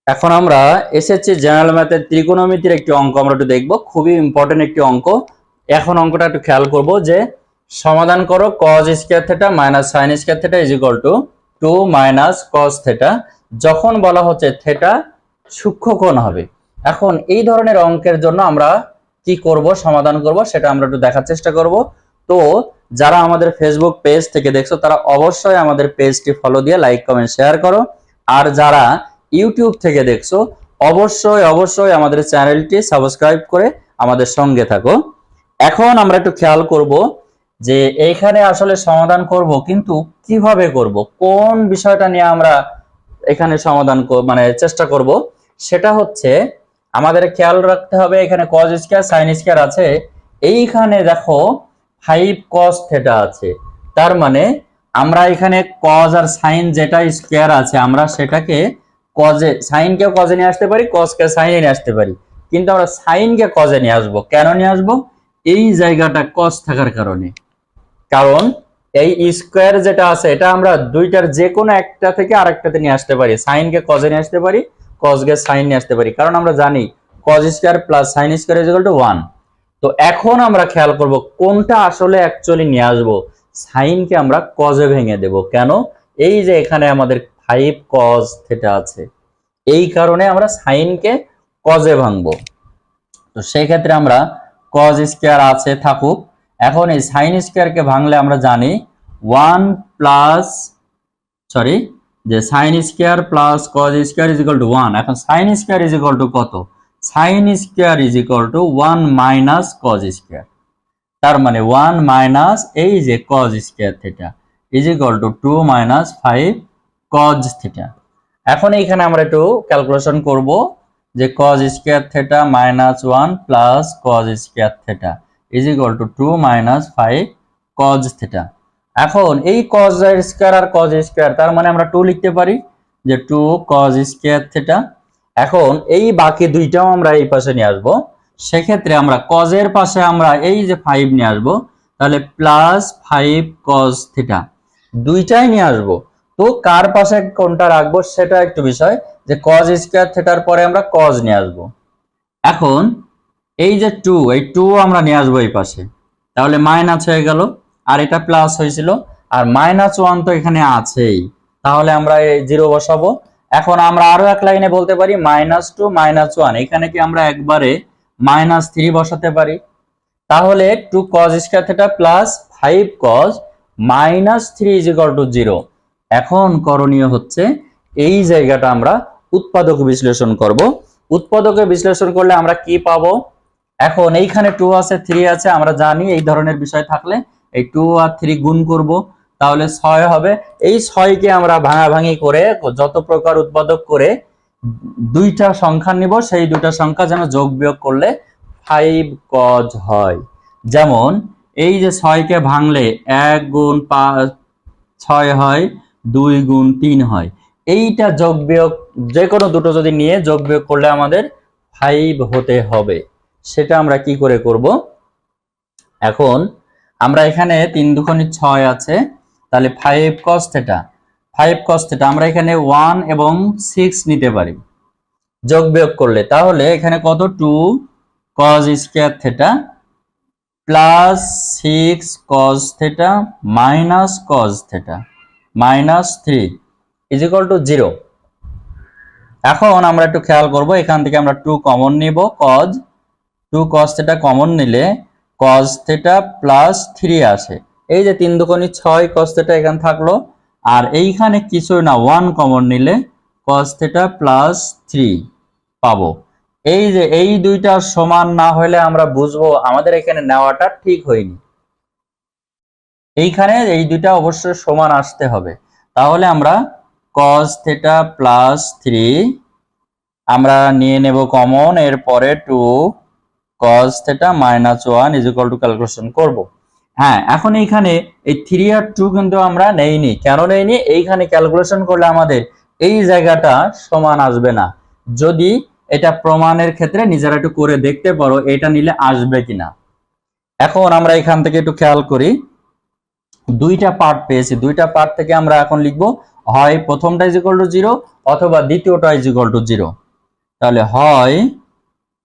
এখন আমরা SSC general ম্যাথের ত্রিকোণমিতির একটি অঙ্ক আমরা একটু দেখব, খুবই ইম্পর্টেন্ট একটি অঙ্ক। এখন অঙ্কটা একটু খেয়াল করব যে সমাধান করো cos square theta minus sin square theta is equal to 2 minus cos theta, যখন বলা হচ্ছে থিটা সূক্ষ্মকোণ হবে। এখন এই ধরনের অঙ্কের জন্য আমরা কি করব, সমাধান করব, সেটা আমরা একটু দেখার চেষ্টা করব। তো যারা আমাদের ফেসবুক পেজ থেকে দেখছো তারা অবশ্যই আমাদের পেজটি ফলো দিয়ে লাইক কমেন্ট শেয়ার করো, আর যারা ইউটিউব থেকে দেখছো অবশ্যই অবশ্যই আমাদের চ্যানেলটি সাবস্ক্রাইব করে আমাদের সঙ্গে থাকো। এখন আমরা একটু খেয়াল করব যে এইখানে আসলে সমাধান করব, কিন্তু কিভাবে করব, কোন বিষয়টা নিয়ে আমরা এখানে সমাধান চেষ্টা করব, সেটা হচ্ছে আমাদের খেয়াল রাখতে হবে। এখানে cos স্কয়ার sin স্কয়ার আছে, এইখানে দেখো 5 cos থিটা আছে, তার মানে আমরা এখানে cos আর sin যেটা স্কয়ার আছে আমরা সেটাকে কজে, সাইন কে কজে নিয়ে আসতে পারি, কস কে সাইনে নিয়ে আসতে পারি, কিন্তু আমরা সাইন কে কজে নিয়ে আসবো। কেন নিয়ে আসবো? এই জায়গাটা কস থাকার কারণে। কারণ এই স্কয়ার যেটা আছে এটা আমরা দুইটার যে কোনো একটা থেকে আরেকটাতে নিয়ে আসতে পারি, সাইন কে কজে নিয়ে আসতে পারি, কস কে সাইন নিয়ে আসতে পারি, কারণ আমরা জানি কস square plus sign square is equal to 1। তো এখন আমরা খেয়াল করব কোনটা আসলে অ্যাকচুয়ালি নিয়ে আসবো। সাইন কে আমরা কজে ভেঙে দেব। কেন? এই যে এখানে আমাদের 5 cos থিটা আছে, এই কারণে আমরা সাইন কে কজে ভাঙবো। তো সেই ক্ষেত্রে আমরা cos স্কয়ার আছে থাকুক, এখন এই সাইন স্কয়ার কে ভাঙলে আমরা জানি 1 প্লাস যে sine square plus cos square is equal to 1। এখন sine square is equal to কত? Sine square is equal to 1 minus cos square, তার মানে 1 মাইনাস এই যে cos square theta is equal to 2 minus 5 cos theta. এখন এইখানে আমরা একটু ক্যালকুলেশন করব যে cos square theta minus 1 plus cos square theta is equal to 2 minus 5 cos theta. এখন এই cos স্কয়ার আর cos স্কয়ার, তার মানে আমরা 2 লিখতে পারি যে 2 cos স্কয়ার থিটা। এখন এই বাকি দুইটাও আমরা এই পাশে নিয়ে আসবো, সেক্ষেত্রে আমরা cos এর পাশে আমরা এই যে 5 নিয়ে আসবো, তাহলে প্লাস 5 cos থিটা দুইটাই নিয়ে আসবো। তো কার পাশে কোনটা রাখবো সেটা একটু বিষয়, যে cos স্কয়ার থিটার পরে আমরা cos নিয়ে আসবো। এখন এই যে 2, এই 2 আমরা নিয়ে আসবো এই পাশে, তাহলে মাইনাস হয়ে গেল, আর এটা প্লাস হয়েছিল, আর মাইনাস 1 তো এখানে আছেই, তাহলে আমরা এই 0 বসাবো। এখন আমরা আরো এক লাইনে বলতে পারি -2 -1, এখানে কি আমরা একবারে -3 বসাতে পারি, তাহলে 2 cos square theta plus 5 cos -3 is equal two 0। এখন করণীয় হচ্ছে এই জায়গাটা আমরা উৎপাদক বিশ্লেষণ করব। উৎপাদকে বিশ্লেষণ করলে আমরা কি পাবো? এখন এইখানে 2 আছে 3 আছে, আমরা জানি এই ধরনের বিষয় থাকলে এই 2 আর 3 গুণ করব, তাহলে 6 হবে। এই 6 কে আমরা ভাঙাভাঙি করে যত প্রকার উৎপাদক করে দুইটা সংখ্যা নিব, সেই দুইটা সংখ্যা যেন যোগ বিয়োগ করলে 5 cos হয়। যেমন এই যে 6 কে ভাঙলে 1 গুণ 6 হয়, 2 গুণ 3 হয়, এইটা যোগ বিয়োগ যে কোনো দুটো যদি নিয়ে যোগ বিয়োগ করলে আমাদের 5 হতে হবে। সেটা আমরা কি করে করব? এখন আমরা এখানে 3 দুগুণে 6 আছে, তাহলে 5 cos থিটা, 5 cos থিটা আমরা এখানে 1 এবং 6 নিতে পারি যোগ বিয়োগ করলে, তাহলে এখানে কত? 2 cos square theta plus 6 cos theta minus cos theta minus 3 is equal two 0। এখন আমরা একটু খেয়াল করব, এখান থেকে আমরা 2 কমন নিব,2 cos থিটা কমন নিলে cos থিটা প্লাস 3 আসে, এই যে 3 দুগুণে 6 cos থিটা এখানে থাকলো, আর এইখানে কিছু না 1 কমন নিলে cos থিটা প্লাস 3 পাবো। এই যে এই দুইটা সমান না হলে আমরা বুঝবো আমাদের এখানে নেওয়াটা ঠিক হয়নি, এইখানে এই দুইটা অবশ্যই সমান আসতে হবে। তাহলে আমরা cos থিটা প্লাস 3 আমরা নিয়ে নেব কমন, এরপরে 2 cos theta minus 1 is equal two calculation করব। হ্যাঁ, এখন এইখানে এই 3 আর 2 কিন্তু আমরা নেইনি। কেন নেইনি? এইখানে ক্যালকুলেশন করলে আমাদের এই জায়গাটা সমান আসবে না। যদি এটা প্রমাণের ক্ষেত্রে নিজেরা একটু করে দেখতে পারো এটা নিলে আসবে কিনা। এখন আমরা এখান থেকে একটু খেয়াল করি, দুইটা পার্ট পেয়েছি, দুইটা পার্ট থেকে আমরা এখন লিখব হয় প্রথমটা ইজ ইকুয়াল টু 0 অথবা দ্বিতীয়টা ইজ ইকুয়াল টু 0। তাহলে হয়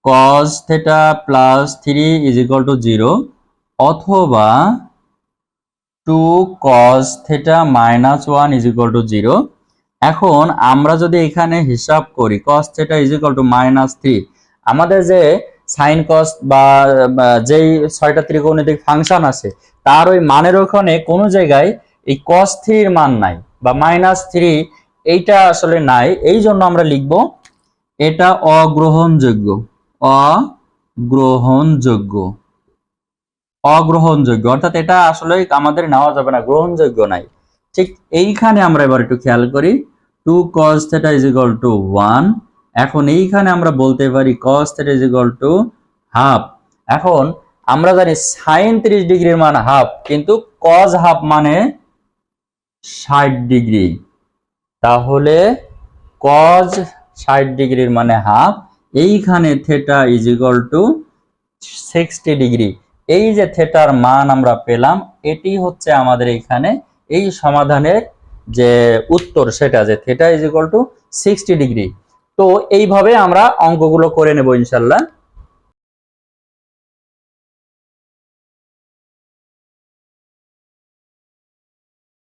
cos theta plus 3 is equal two 0 অথবা 2 cos theta minus 1 is equal two 0। এখন আমরা যদি এখানে হিসাব করি cos theta is equal two minus 3, আমাদের যে সাইন কস বা যেই 6টা ত্রিকোণমিতিক ফাংশন আছে তার ওই মানের ওখানে কোনো জায়গায় এই cos 3 এর মান নাই বা মাইনাস 3 এইটা আসলে নাই, এই জন্য আমরা লিখব এটা অগ্রহণযোগ্য। অগ্রহণযোগ্য অগ্রহণযোগ্য অর্থাৎ এটা আসলে আমাদের নেওয়া যাবে না, গ্রহণযোগ্য নাই। ঠিক এইখানে আমরা এবার একটু খেয়াল করি 2 cos theta is equal to 1। এখন এইখানে আমরা বলতে পারি cos theta is equal to half. এখন আমরা জানি sin 30 ডিগ্রির মান হাফ, কিন্তু cos হাফ মানে 60 ডিগ্রি। তাহলে cos 60 ডিগ্রির মানে হাফ, এইখানে theta is equal two 60 degree. এই যে থিটার মান আমরা পেলাম, এটি হচ্ছে আমাদের এখানে এই সমাধানের যে উত্তর, সেটা যে theta is equal two 60 degree. তো এইভাবে আমরা অঙ্কগুলো করে নেব ইনশাল্লাহ।